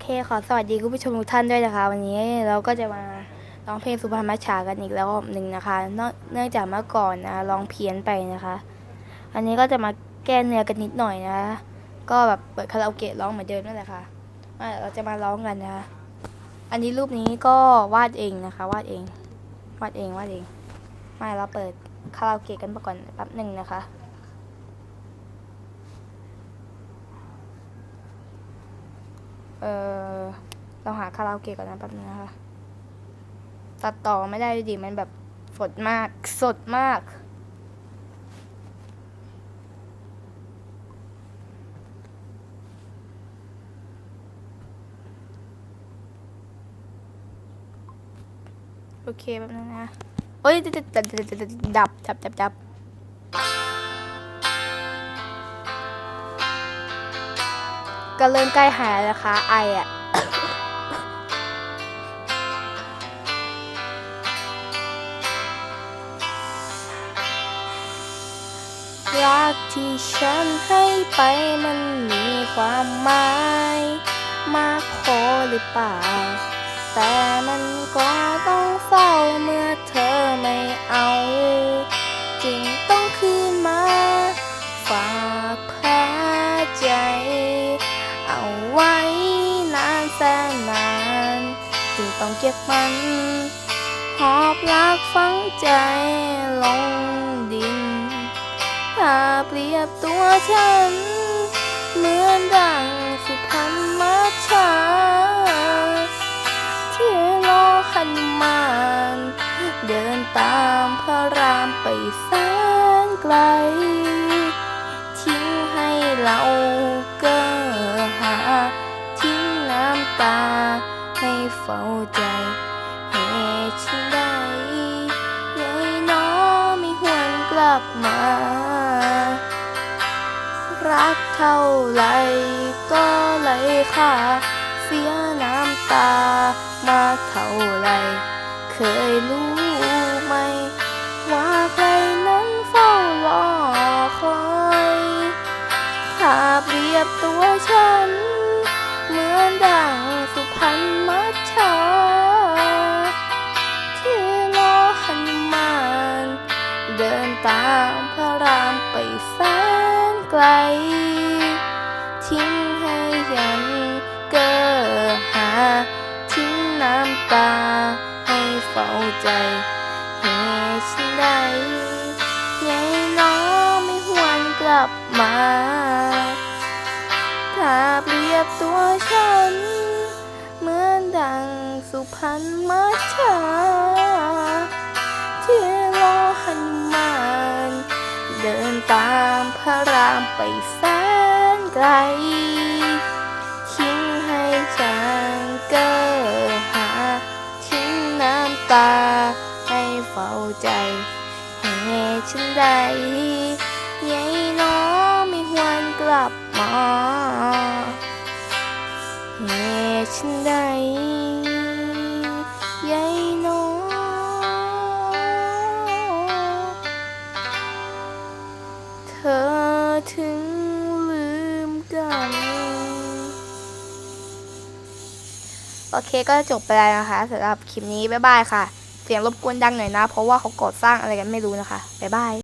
เคขอสวัสดีคุณผู้ชมทุกท่านด้วยนะคะวันนี้เราก็จะมาร้องเพลงสุพรรณมัจฉากันอีกแล้วหนึ่งนะคะเนื่องจากเมื่อก่อนนะร้องเพี้ยนไปนะคะอันนี้ก็จะมาแก้เนื้อกันนิดหน่อยนะก็แบบเปิดคาราโอเกะร้องเหมือนเดิมนั่นแหละค่ะเราจะมาร้องกันนะคะอันนี้รูปนี้ก็วาดเองนะคะวาดเองมาเราเปิดคาราโอเกะกันก่อนแป๊บหนึ่งนะคะเราหาคาราโอเกะก่อนนะแป๊บนึงนะคะตัดต่อไม่ได้ดิมันแบบสดมากโอเคแป๊บนึงนะโอ้ยดับก็เริ่มใกล้หายแล้วนะคะไออะรักที่ฉันให้ไปมันมีความหมายมากพอหรือเปล่าแต่มันก็ต้องเศร้าเมื่อเธอไม่เอาจึงต้องคืนมาฝากแผลใจเอาไว้นานแสนนานจึงต้องเก็บมันหอบรักฝังใจลงดินถ้าเปรียบตัวฉันเหมือนดังสุพรรณมัจฉาที่รอหันมานเดินตามพระรามไปแสนไกลทิ้งให้เราเก้อหาทิ้งน้ำตาให้เฝ้าใจเหตุฉันใดยายน้อไม่หวนกลับมารักเท่าไรก็ไหลค่าเสียน้ำตามากเท่าไรเคยรู้ไหมว่าใครนั้นเฝ้ารอคอยถ้าเปรียบตัวฉันเหมือนดังสุพรรณมัจฉาที่รอหันมานเดินตามพระรามไปแสนไกลทิ้งให้ยันเก้อหาทิ้งน้ำตาให้เฝ้าใจเหตุฉันใดยายน้อไม่หวนกลับมาถ้าเปรียบตัวฉันเหมือนดังสุพรรณมัจฉาที่รอหันมานเดินตามพระรามไปแสนไกลทิ้งให้ฉันเก้อหาทิ้งน้ำตาให้เฝ้าใจเหตุฉันใดยายน้อไม่หวนกลับมาเหตุฉันใดยายน้อเธอถึงลืมกันโอเคก็จบไปแล้วนะคะสำหรับคลิปนี้บ๊ายบายค่ะเสียงรบกวนดังหน่อยนะเพราะว่าเขาก่อสร้างอะไรกันไม่รู้นะคะบ๊ายบาย